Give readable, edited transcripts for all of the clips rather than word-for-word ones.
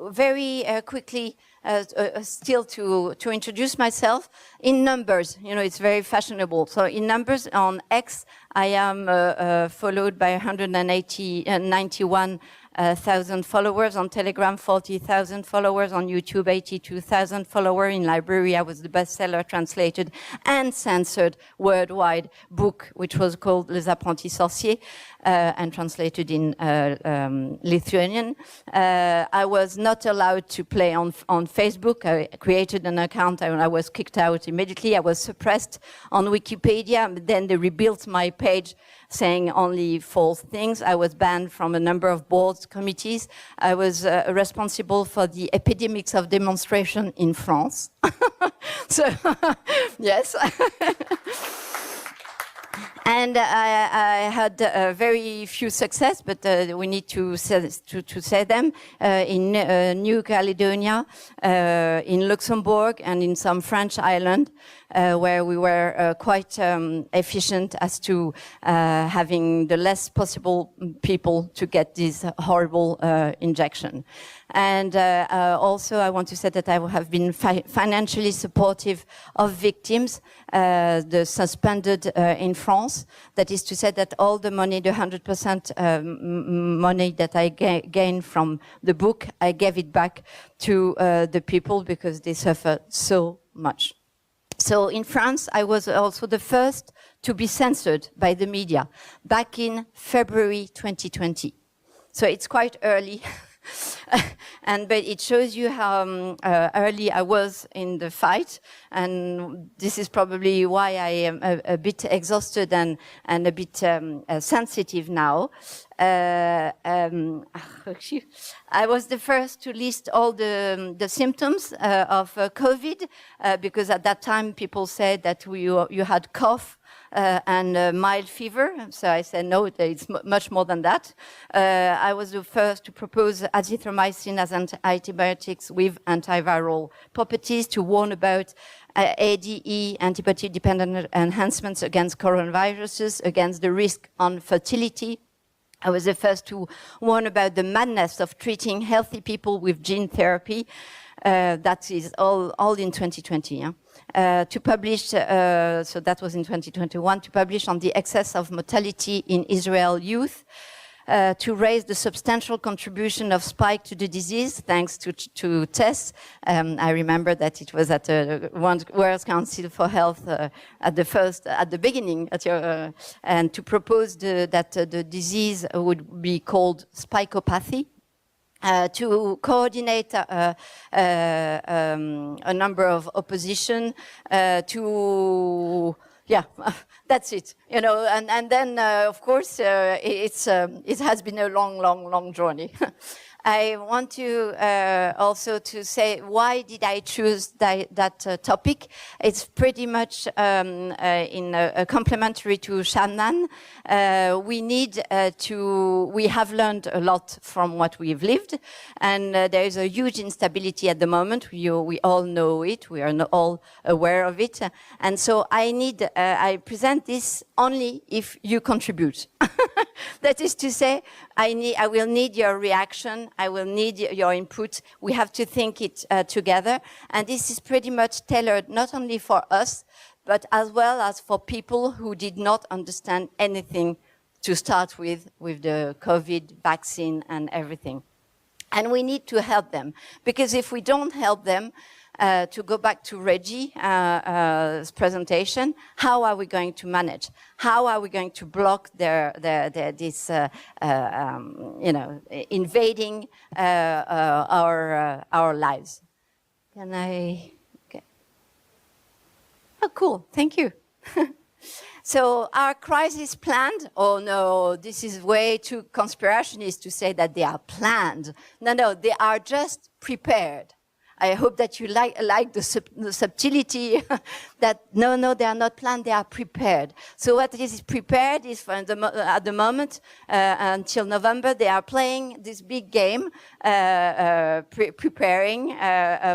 very quickly, still to introduce myself in numbers. You know, it's very fashionable. So in numbers on X, I am followed by 191,000 followers. On Telegram, 40,000 followers. On YouTube, 82,000 followers. In library, I was the bestseller translated and censored worldwide book, which was called Les Apprentis Sorciers, and translated in Lithuanian. I was not allowed to play on Facebook. I created an account and I was kicked out immediately. I was suppressed on Wikipedia. Then they rebuilt my page saying only false things. I was banned from a number of boards, committees. I was responsible for the epidemics of demonstration in France. So, yes. And I had very few success, but we need to say them in New Caledonia, in Luxembourg, and in some French island, where we were quite efficient as to having the less possible people to get this horrible injection. And also, I want to say that I have been financially supportive of victims, the suspended in France. That is to say that all the money, the 100% money that I gained from the book, I gave it back to the people because they suffer so much. So in France, I was also the first to be censored by the media back in February 2020. So it's quite early. But it shows you how early I was in the fight, and this is probably why I am a bit exhausted and a bit sensitive now. I was the first to list all the symptoms of COVID, because at that time people said that you had cough, and mild fever. So I said, no, it's much more than that. I was the first to propose azithromycin as antibiotics with antiviral properties, to warn about ADE, antibody-dependent enhancements against coronaviruses, against the risk on fertility. I was the first to warn about the madness of treating healthy people with gene therapy. That is all in 2020. Yeah? To publish, so that was in 2021, to publish on the excess of mortality in Israel youth, to raise the substantial contribution of spike to the disease thanks to tests. I remember that it was at the World Council for Health at the beginning, and to propose that the disease would be called spikopathy. To coordinate a number of opposition, that's it, you know, and then of course it has been a long journey. I want to also to say, why did I choose that topic? It's pretty much complementary to Shannon. We have learned a lot from what we've lived, and there is a huge instability at the moment. We all know it. We are all aware of it. And so I present this only if you contribute. That is to say, I will need your reaction. I will need your input. We have to think it together. And this is pretty much tailored not only for us, but as well as for people who did not understand anything to start with the COVID vaccine and everything. And we need to help them, because if we don't help them, to go back to Reggie's presentation, how are we going to manage? How are we going to block this invading our lives? Can I? Okay. Oh, cool. Thank you. So our crisis planned? Oh no, this is way too conspirationist to say that they are planned. No, they are just prepared. I hope that you like the subtlety that no, they are not planned, they are prepared. So what is prepared is at the moment, until November, they are playing this big game, preparing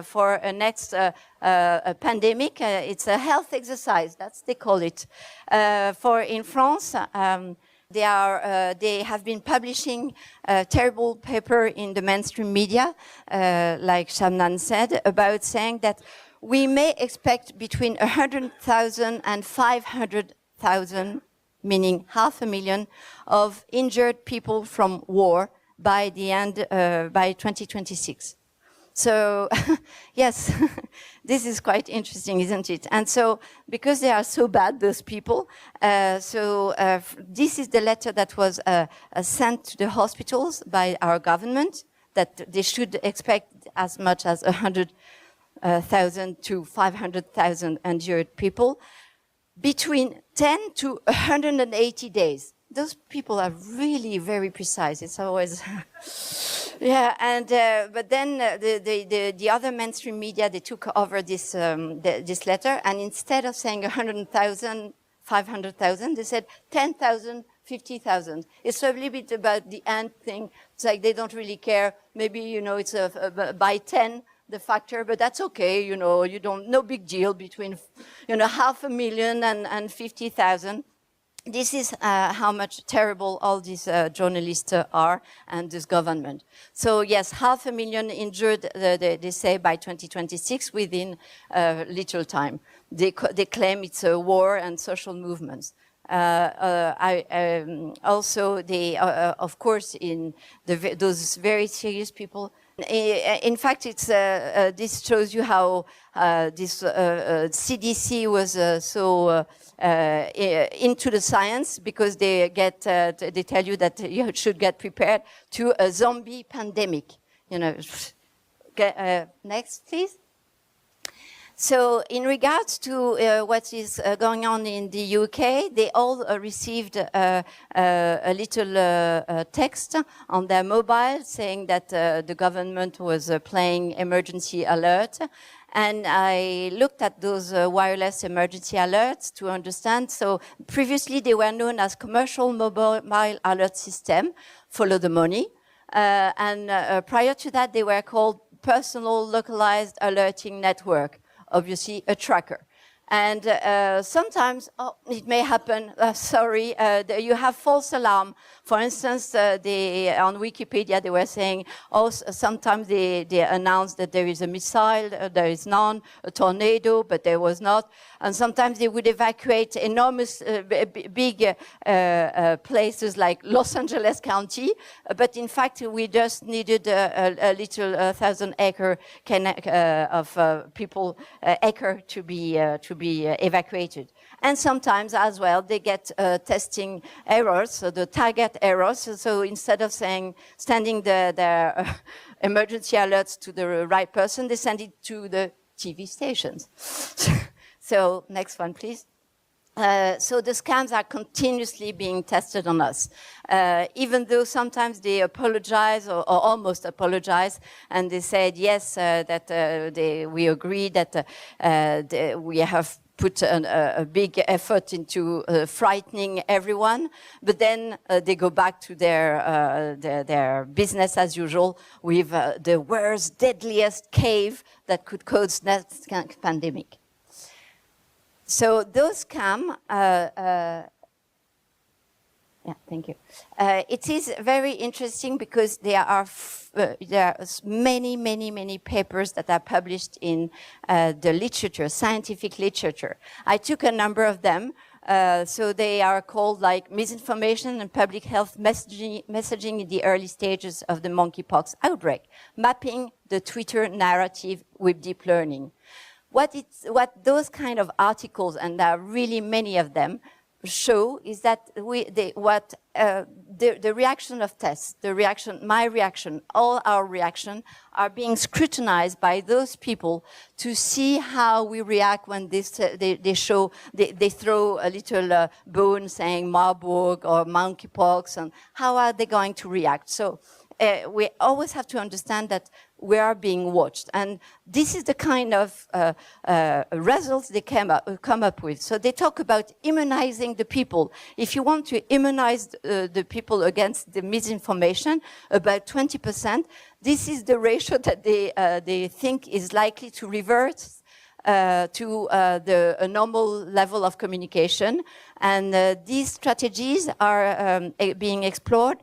for a next pandemic. It's a health exercise, that's they call it. In France, They have been publishing a terrible paper in the mainstream media, like Shamnan said, about saying that we may expect between 100,000 and 500,000, meaning 500,000, of injured people from war by the end, by 2026. So, yes, this is quite interesting, isn't it? And so, because they are so bad, those people, this is the letter that was sent to the hospitals by our government, that they should expect as much as 100,000 to 500,000 injured people between 10 to 180 days. Those people are really very precise. It's always, yeah. And but then the other mainstream media, they took over this this letter, and instead of saying 100,000, 500,000, they said 10,000, 50,000. It's a little bit about the end thing. It's like they don't really care. Maybe, you know, it's by 10 the factor, but that's okay. You know, you don't, no big deal between, you know, 500,000 and 50,000. This is how much terrible all these journalists are and this government. So yes, 500,000 injured, they say, by 2026 within little time. They claim it's a war and social movements. Also, they, of course, in those very serious people. In fact, it's this shows you how this CDC was so into the science, because they tell you that you should get prepared to a zombie pandemic. You know, next, please. So, in regards to what is going on in the UK, they all received a little text on their mobile saying that the government was playing emergency alert. And I looked at those wireless emergency alerts to understand. So previously they were known as commercial mobile alert system, follow the money. And prior to that, they were called personal localized alerting network, obviously a tracker. And sometimes it may happen, you have false alarm. For instance, on Wikipedia, they were saying, sometimes they announce that there is a missile, there is none, a tornado, but there was not. And sometimes they would evacuate enormous, big places like Los Angeles County. But in fact, we just needed a little 1,000-acre of people, acre to be evacuated. And sometimes as well, they get testing errors, so the target errors. So instead of sending their emergency alerts to the right person, they send it to the TV stations. So next one, please. So the scams are continuously being tested on us, even though sometimes they apologize or almost apologize, and they said yes, that we agree that we have put a big effort into frightening everyone, but then they go back to their business as usual with the worst, deadliest cave that could cause next pandemic. So those scams, yeah, thank you. It is very interesting because there are many papers that are published in the literature, scientific literature. I took a number of them. So they are called like misinformation and public health messaging in the early stages of the monkeypox outbreak, mapping the Twitter narrative with deep learning. What those kind of articles, and there are really many of them, show is that the reaction of tests, my reaction, all our reaction are being scrutinized by those people to see how we react when they throw a little bone saying Marburg or monkeypox, and how are they going to react. So we always have to understand that we are being watched, and this is the kind of results they come up with. So they talk about immunizing the people. If you want to immunize the people against the misinformation, about 20%, this is the ratio that they think is likely to reverse to a normal level of communication. And these strategies are being explored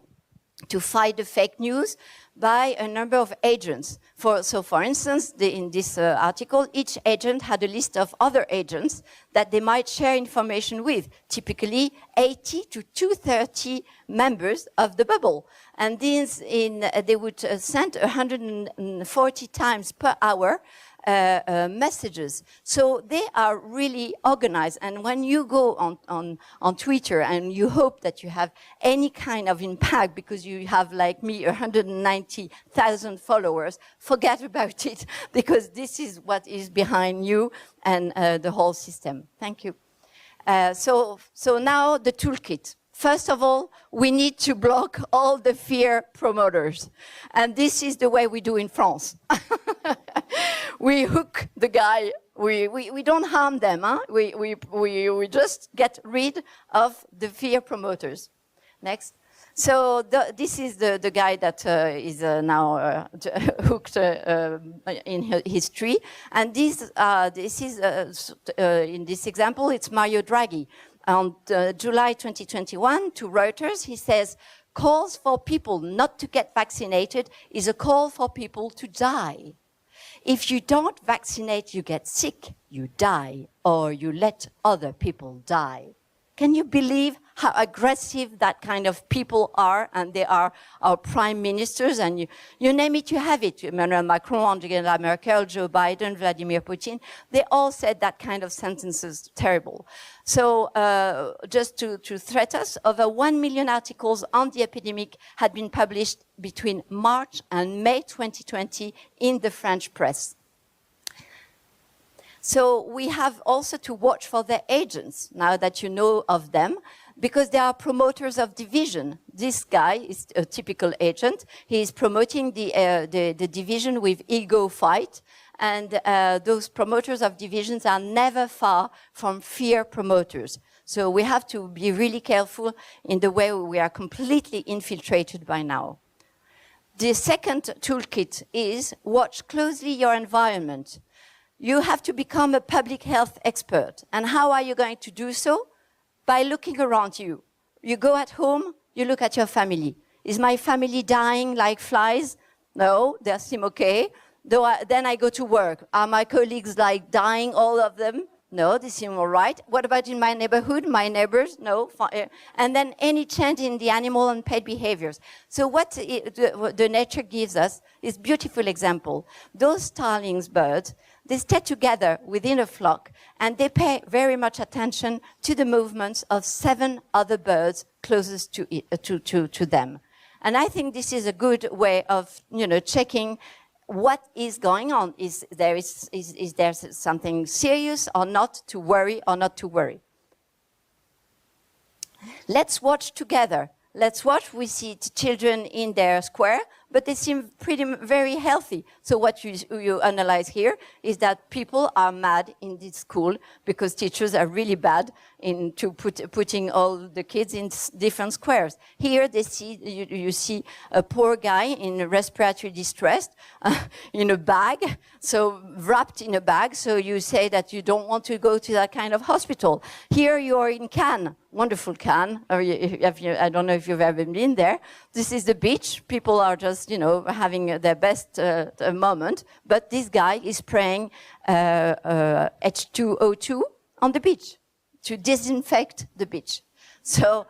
to fight the fake news by a number of agents. So for instance, in this article, each agent had a list of other agents that they might share information with, typically 80 to 230 members of the bubble. And these they would send 140 times per hour messages. So they are really organized. And when you go on Twitter and you hope that you have any kind of impact because you have, like me, 190,000 followers, forget about it, because this is what is behind you and the whole system. Thank you. So now the toolkit. First of all, we need to block all the fear promoters. And this is the way we do in France. We hook the guy. We don't harm them. Huh? We just get rid of the fear promoters. Next. So this is the guy that is now hooked in his tree. And this is, in this example, it's Mario Draghi. On July 2021, to Reuters, he says, calls for people not to get vaccinated is a call for people to die. If you don't vaccinate, you get sick, you die, or you let other people die. Can you believe how aggressive that kind of people are? And they are our prime ministers, and you name it, you have it. Emmanuel Macron, Angela Merkel, Joe Biden, Vladimir Putin, they all said that kind of sentences, terrible. So just to threat us, over 1 million articles on the epidemic had been published between March and May 2020 in the French press. So we have also to watch for their agents, now that you know of them, because they are promoters of division. This guy is a typical agent. He is promoting the division with ego fight, and those promoters of divisions are never far from fear promoters. So we have to be really careful in the way we are completely infiltrated by now. The second toolkit is watch closely your environment. You have to become a public health expert. And how are you going to do so? By looking around you. You go at home, you look at your family. Is my family dying like flies? No, they seem okay. Then I go to work. Are my colleagues like dying, all of them? No, they seem all right. What about in my neighborhood, my neighbors? No. And then any change in the animal and pet behaviors. So what the nature gives us is beautiful example. Those starlings birds, they stay together within a flock, and they pay very much attention to the movements of 7 other birds closest to them. And I think this is a good way of, checking what is going on. Is there something serious or not, to worry or not to worry? Let's watch together. Let's watch. We see children in their square, but they seem very healthy. So what you analyze here is that people are mad in this school because teachers are really bad into putting all the kids in different squares. Here they see, you see a poor guy in respiratory distress in a bag, so wrapped in a bag. So you say that you don't want to go to that kind of hospital. Here you are in Cannes. Wonderful Cannes. I don't know if you've ever been there. This is the beach. People are just, having their best moment. But this guy is spraying H2O2 on the beach to disinfect the beach. So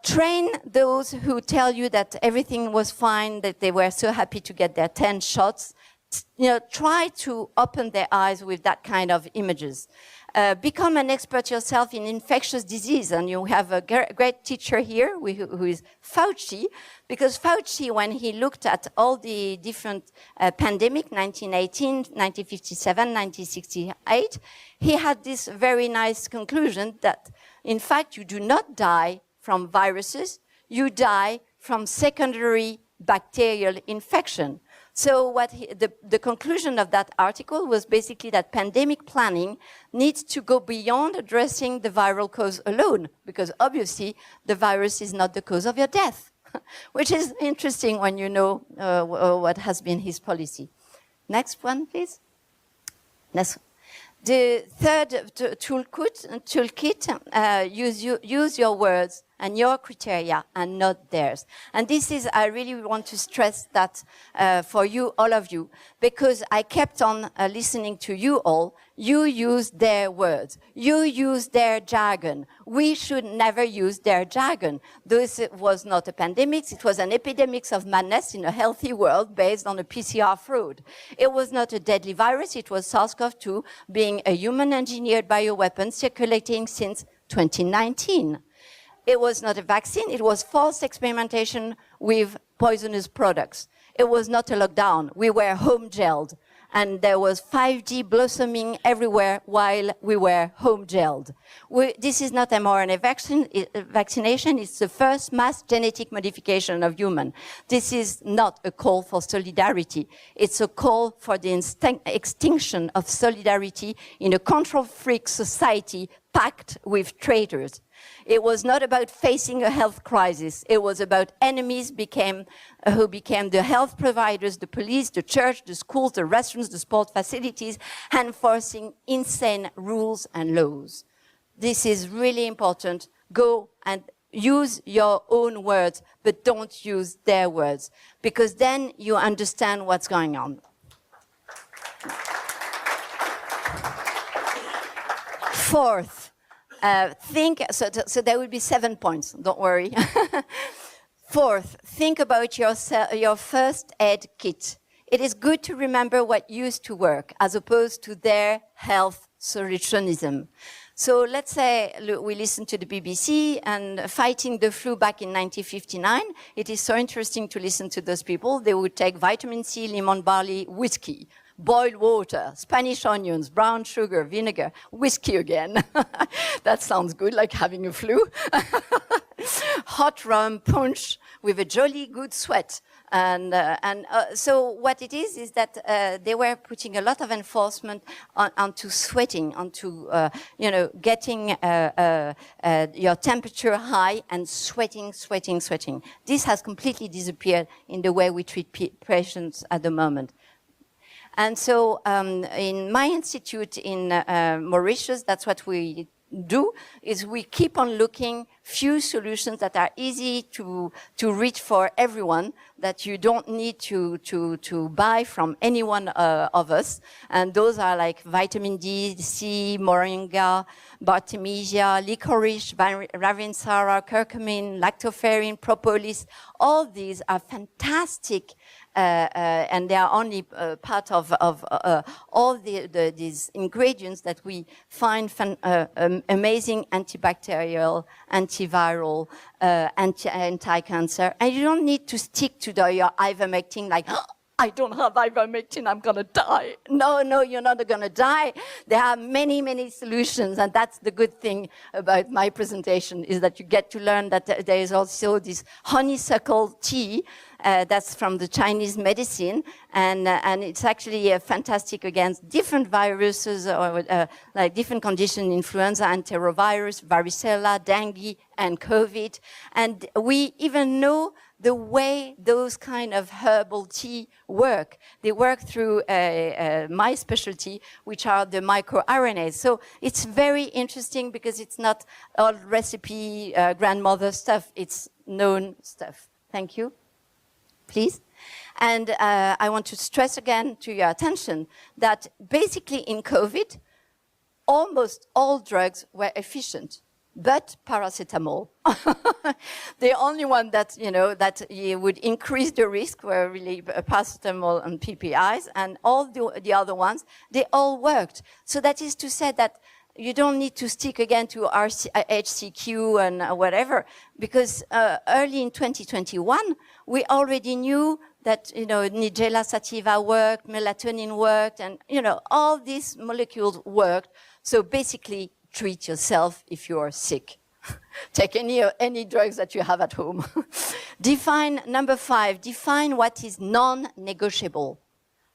train those who tell you that everything was fine, that they were so happy to get their 10 shots. Try to open their eyes with that kind of images. Become an expert yourself in infectious disease, and you have a great teacher here who is Fauci, because Fauci, when he looked at all the different pandemic, 1918, 1957, 1968, he had this very nice conclusion that, in fact, you do not die from viruses, you die from secondary bacterial infection. So the conclusion of that article was basically that pandemic planning needs to go beyond addressing the viral cause alone, because obviously the virus is not the cause of your death, which is interesting when you know what has been his policy. Next one, please. The third toolkit, use your words and your criteria and not theirs. And this is, I really want to stress that for you, all of you, because I kept on listening to you all. You use their words. You use their jargon. We should never use their jargon. This was not a pandemic. It was an epidemic of madness in a healthy world based on a PCR fraud. It was not a deadly virus. It was SARS-CoV-2 being a human-engineered bioweapon circulating since 2019. It was not a vaccine. It was false experimentation with poisonous products. It was not a lockdown. We were home gelled. And there was 5G blossoming everywhere while we were home gelled. This is not mRNA vaccination. It's the first mass genetic modification of human. This is not a call for solidarity. It's a call for the extinction of solidarity in a control-freak society packed with traitors. It was not about facing a health crisis. It was about enemies who became the health providers, the police, the church, the schools, the restaurants, the sport facilities, enforcing insane rules and laws. This is really important. Go and use your own words, but don't use their words, because then you understand what's going on. Fourth, so there will be 7 points, don't worry. Fourth, think about your first aid kit. It is good to remember what used to work as opposed to their health solutionism. So let's say we listen to the BBC and fighting the flu back in 1959. It is so interesting to listen to those people. They would take vitamin C, lemon barley, whiskey, boiled water, Spanish onions, brown sugar, vinegar, whiskey again. That sounds good, like having a flu. Hot rum, punch with a jolly good sweat. So what it is that they were putting a lot of enforcement onto sweating, onto getting your temperature high and sweating. This has completely disappeared in the way we treat patients at the moment. And so in my institute in Mauritius, that's what we do, is we keep on looking few solutions that are easy to reach for everyone, that you don't need to buy from any one of us. And those are like vitamin D, C, moringa, bartemisia, licorice, ravinsara, curcumin, lactoferrin, propolis. All these are fantastic and they are only part of all these ingredients that we find amazing antibacterial, antiviral, anti-cancer. And you don't need to stick to your ivermectin like, oh, I don't have ivermectin, I'm going to die. No, you're not going to die. There are many, many solutions, and that's the good thing about my presentation, is that you get to learn that there is also this honeysuckle tea that's from the Chinese medicine, and it's actually fantastic against different viruses, or like different conditions, influenza, enterovirus, varicella, dengue, and COVID. And we even know the way those kind of herbal tea work. They work through my specialty, which are the microRNAs. So it's very interesting because it's not all recipe grandmother stuff, it's known stuff. Thank you. Please. And I want to stress again to your attention that basically in COVID, almost all drugs were efficient, but paracetamol. The only one that, that would increase the risk were really paracetamol and PPIs, and all the other ones, they all worked. So that is to say that you don't need to stick again to HCQ and whatever, because early in 2021, we already knew that, Nigella sativa worked, melatonin worked, and, all these molecules worked. So basically, treat yourself if you are sick. Take any drugs that you have at home. Number 5, define what is non-negotiable.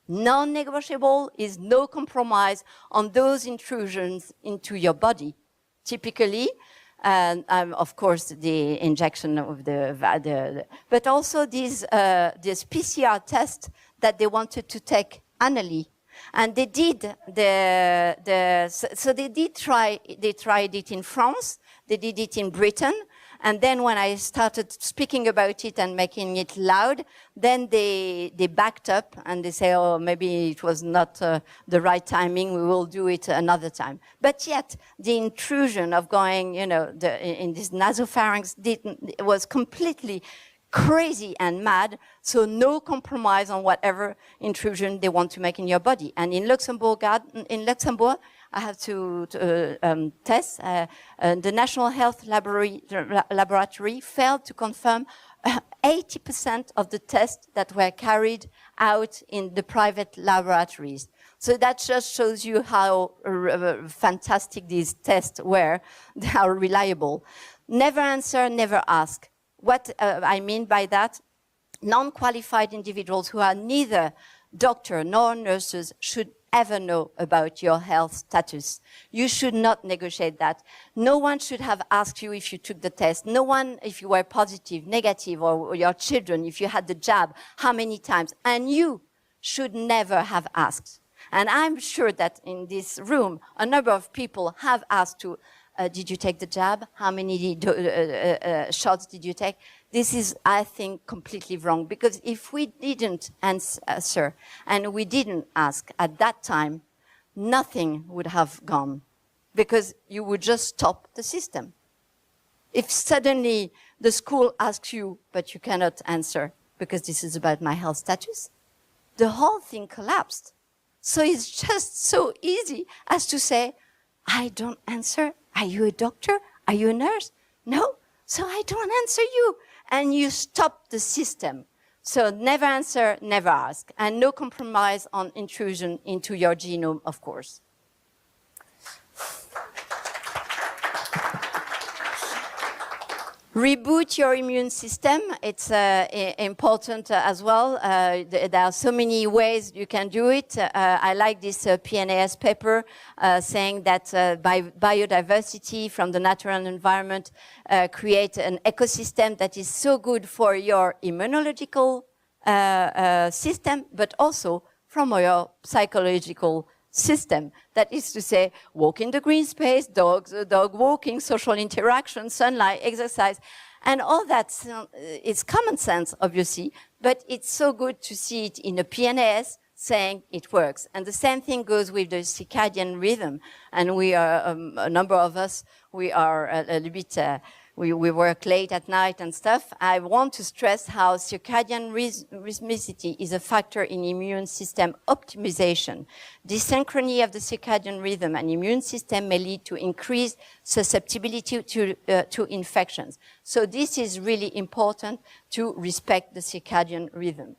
Non-negotiable is no compromise on those intrusions into your body. Typically, of course, the injection of but also this PCR test that they wanted to take annually. And they did they tried it in France, they did it in Britain, and then when I started speaking about it and making it loud, then they backed up and they say, oh, maybe it was not the right timing, we will do it another time. But yet, the intrusion of going, in this nasopharynx was completely crazy and mad, so no compromise on whatever intrusion they want to make in your body. And in Luxembourg, I have to test. The National Health Laboratory failed to confirm 80% of the tests that were carried out in the private laboratories. So that just shows you how fantastic these tests were. They are reliable. Never answer, never ask. What I mean by that, non-qualified individuals who are neither doctor nor nurses should ever know about your health status. You should not negotiate that. No one should have asked you if you took the test. No one if you were positive, negative, or your children if you had the jab, how many times. And you should never have asked. And I'm sure that in this room, a number of people have asked to, did you take the jab? How many shots did you take? This is, I think, completely wrong. Because if we didn't answer and we didn't ask at that time, nothing would have gone. Because you would just stop the system. If suddenly the school asks you, but you cannot answer because this is about my health status, the whole thing collapsed. So it's just so easy as to say, I don't answer. Are you a doctor? Are you a nurse? No, so I don't answer you. And you stop the system. So never answer, never ask. And no compromise on intrusion into your genome, of course. Reboot your immune system. It's important as well. There are so many ways you can do it. I like this PNAS paper saying that biodiversity from the natural environment create an ecosystem that is so good for your immunological system, but also from your psychological system. That is to say, walk in the green space, dog walking, social interaction, sunlight, exercise, and all that is common sense, obviously, but it's so good to see it in a PNAS saying it works. And the same thing goes with the circadian rhythm. And we are, a number of us, we are a little bit, we work late at night and stuff. I want to stress how circadian rhythmicity is a factor in immune system optimization. Dysynchrony of the circadian rhythm and immune system may lead to increased susceptibility to infections. So this is really important to respect the circadian rhythm.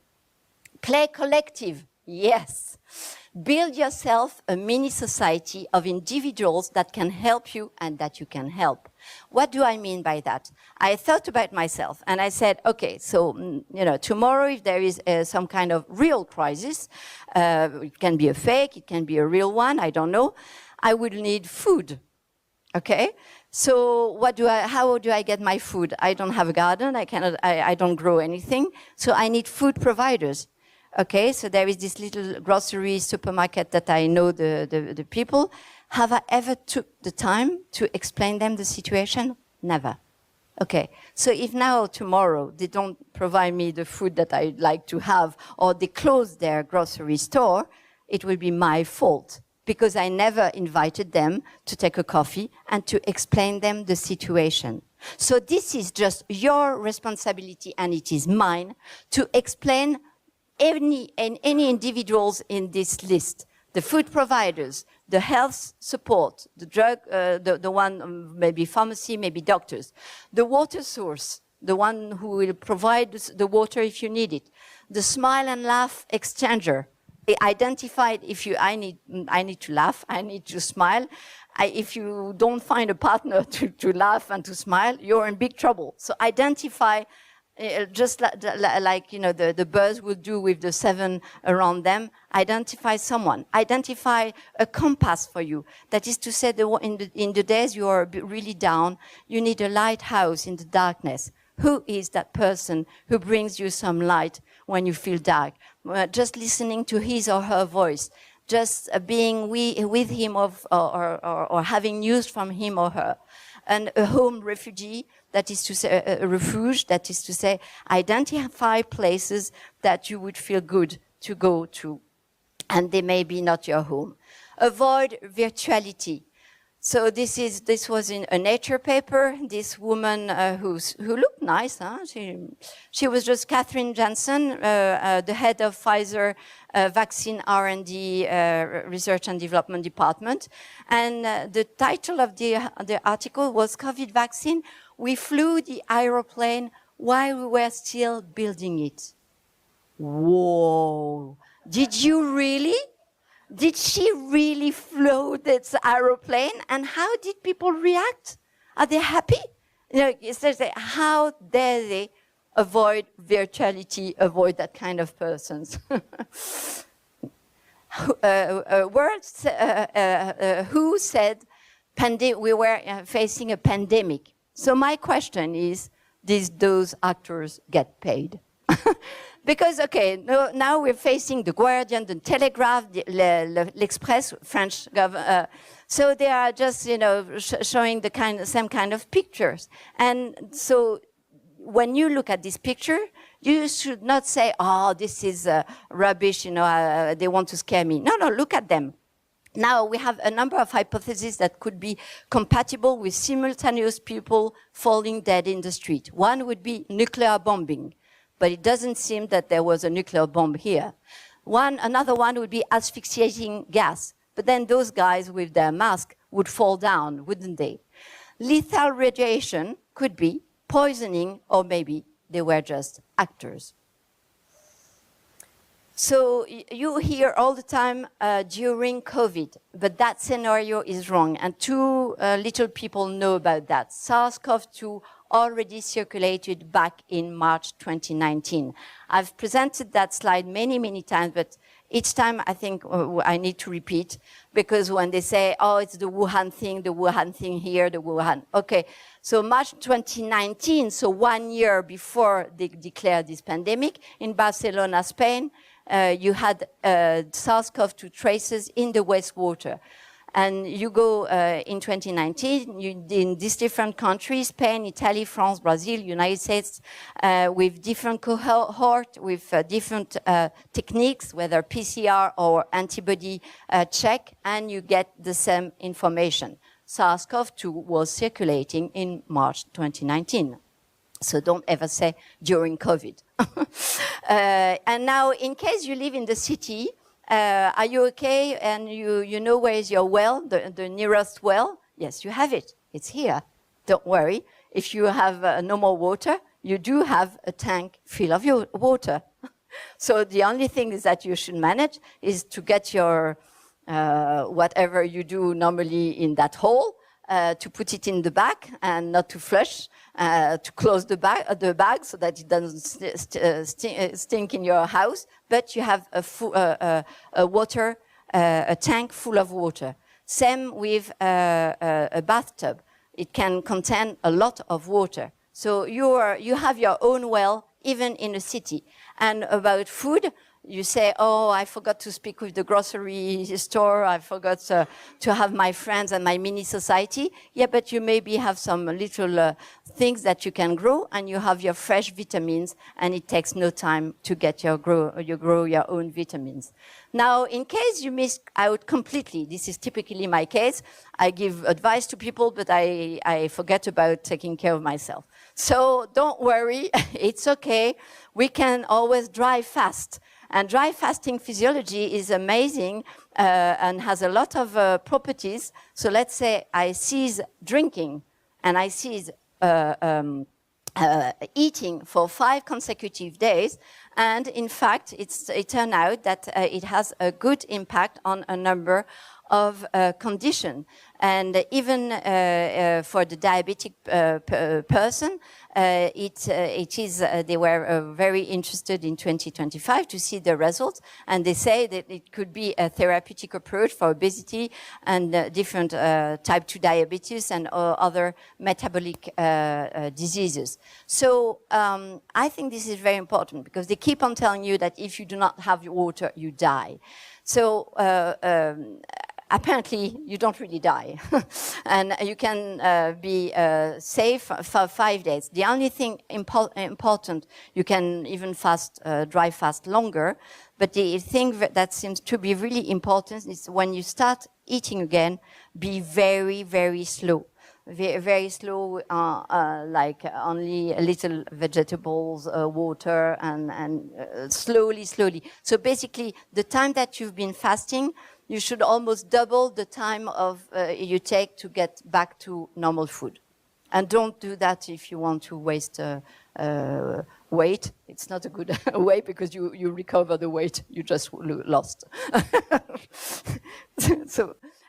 Play collective, yes. Build yourself a mini society of individuals that can help you and that you can help. What do I mean by that? I thought about myself and I said, okay, so, tomorrow if there is some kind of real crisis, it can be a fake, it can be a real one, I don't know, I will need food, okay? So how do I get my food? I don't have a garden, I don't grow anything, so I need food providers. Okay, so there is this little grocery supermarket that I know the people. Have I ever took the time to explain them the situation? Never. Okay, so if now tomorrow they don't provide me the food that I'd like to have or they close their grocery store, it will be my fault because I never invited them to take a coffee and to explain them the situation. So this is just your responsibility and it is mine to explain any individuals in this list, the food providers, the health support, the drug, the one, maybe pharmacy, maybe doctors, the water source, the one who will provide the water if you need it, the smile and laugh exchanger, identified if I need to laugh, I need to smile. If you don't find a partner to laugh and to smile, you're in big trouble. So identify just like the birds will do with the 7 around them, identify someone, identify a compass for you. That is to say, in the days you are really down, you need a lighthouse in the darkness. Who is that person who brings you some light when you feel dark? just listening to his or her voice, just being with him or having news from him or her. And a home refugee, that is to say, a refuge, that is to say, identify places that you would feel good to go to, and they may be not your home. Avoid virtuality. So this was in a Nature paper. This woman who looked nice, huh? She was just Catherine Jansen, the head of Pfizer vaccine R&D research and development department, and the title of the article was "COVID vaccine. We flew the aeroplane while we were still building it." Whoa! Did you really? Did she really fly this aeroplane? And how did people react? Are they happy? You know, it says, how dare they avoid virtuality, avoid that kind of persons? Who said we were facing a pandemic? So my question is, did those actors get paid? Because, okay, now we're facing the Guardian, the Telegraph, l'Express, French government. So they are just, you know, showing the same kind of pictures. And so when you look at this picture, you should not say, oh, this is rubbish, you know, they want to scare me. No, look at them. Now we have a number of hypotheses that could be compatible with simultaneous people falling dead in the street. One would be nuclear bombing. But it doesn't seem that there was a nuclear bomb here. Another one would be asphyxiating gas. But then those guys with their mask would fall down, wouldn't they? Lethal radiation could be poisoning, or maybe they were just actors. So you hear all the time during COVID, but that scenario is wrong. And too little people know about that. SARS-CoV-2 already circulated back in March 2019. I've presented that slide many, many times, but each time I think I need to repeat, because when they say, oh, it's the Wuhan thing here, the Wuhan. Okay, so March 2019, so 1 year before they declared this pandemic, in Barcelona, Spain, you had SARS-CoV-2 traces in the wastewater. And you go in 2019, in these different countries, Spain, Italy, France, Brazil, United States, with different cohort, with different techniques, whether PCR or antibody check, and you get the same information. SARS-CoV-2 was circulating in March 2019. So don't ever say during COVID. And now, in case you live in the city, are you okay? And you know where is your well, the nearest well? Yes, you have it. It's here. Don't worry. If you have no more water, you do have a tank full of your water. So the only thing is that you should manage is to get your whatever you do normally in that hole, to put it in the bag and not to flush, to close the bag so that it doesn't stink in your house. But you have a tank full of water. Same with a bathtub. It can contain a lot of water. So you have your own well, even in a city. And about food, you say, oh, I forgot to speak with the grocery store. I forgot to have my friends and my mini society. Yeah, but you maybe have some little things that you can grow, and you have your fresh vitamins, and it takes no time to get you grow your own vitamins. Now, in case you miss out completely, this is typically my case. I give advice to people, but I forget about taking care of myself. So don't worry, it's okay. We can always drive fast. And dry fasting physiology is amazing and has a lot of properties. So let's say I cease drinking and I cease eating for 5 consecutive days. And in fact, it turned out that it has a good impact on a number of conditions. And even for the diabetic person, they were very interested in 2025 to see the results, and they say that it could be a therapeutic approach for obesity and different type 2 diabetes and other metabolic diseases. So I think this is very important, because they keep on telling you that if you do not have your water, you die. So apparently you don't really die. And you can be safe for 5 days. The only thing important, you can even dry fast longer, but the thing that seems to be really important is when you start eating again, be very, very slow. Very slow, like only a little vegetables, water, and slowly. So basically, the time that you've been fasting, you should almost double the time you take to get back to normal food. And don't do that if you want to waste weight. It's not a good way because you recover the weight you just lost.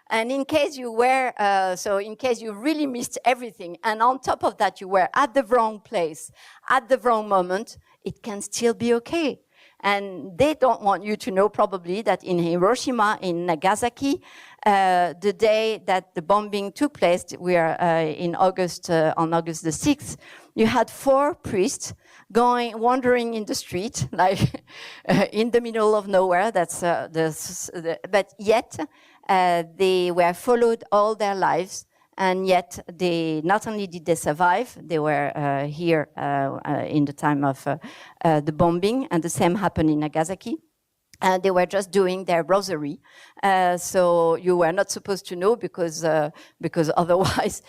And in case you in case you really missed everything, and on top of that you were at the wrong place, at the wrong moment, it can still be okay. And they don't want you to know probably that in Hiroshima, in Nagasaki, the day that the bombing took place, we are on August the 6th, you had 4 priests wandering in the street, like in the middle of nowhere. But yet they were followed all their lives. And yet, not only did they survive, they were here in the time of the bombing, and the same happened in Nagasaki. They were just doing their rosary, so you were not supposed to know because otherwise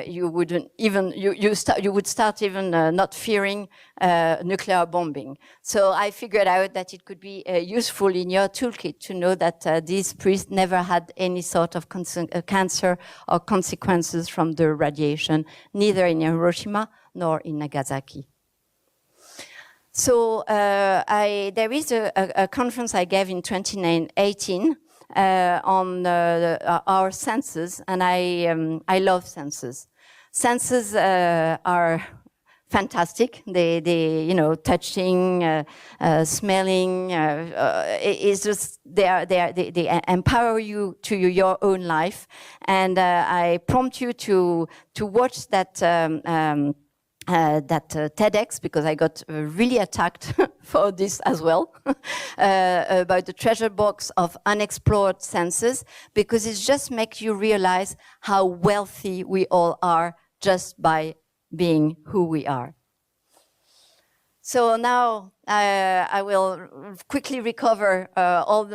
you wouldn't even you would start even not fearing nuclear bombing. So I figured out that it could be useful in your toolkit to know that these priests never had any sort of cancer or consequences from the radiation, neither in Hiroshima nor in Nagasaki. So there is a conference I gave in 2018 on our senses, and I love senses. Senses are fantastic. They touching, smelling. It's just they empower you to your own life. And I prompt you to watch that. TEDx, because I got really attacked for this as well, about the treasure box of unexplored senses, because it just makes you realize how wealthy we all are just by being who we are. So now I will quickly recover all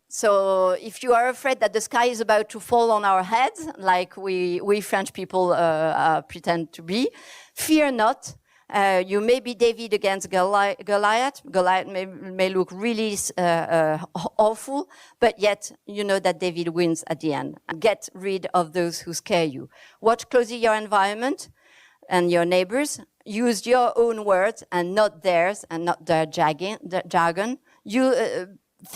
So if you are afraid that the sky is about to fall on our heads, like we French people pretend to be, fear not. You may be David against Goliath. Goliath may look really awful, but yet you know that David wins at the end. Get rid of those who scare you. Watch closely your environment and your neighbors. Use your own words and not theirs, and not their jargon.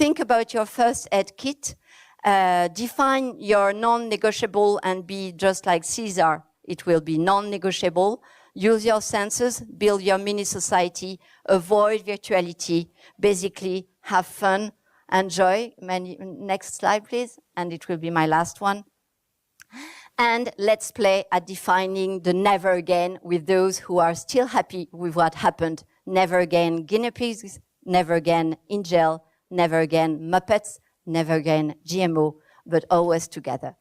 Think about your first aid kit. Define your non-negotiable and be just like Caesar. It will be non-negotiable. Use your senses, build your mini society, avoid virtuality. Basically, have fun, enjoy. Next slide, please. And it will be my last one. And let's play at defining the never again with those who are still happy with what happened. Never again guinea pigs, never again in jail, never again Muppets, never again GMO, but always together.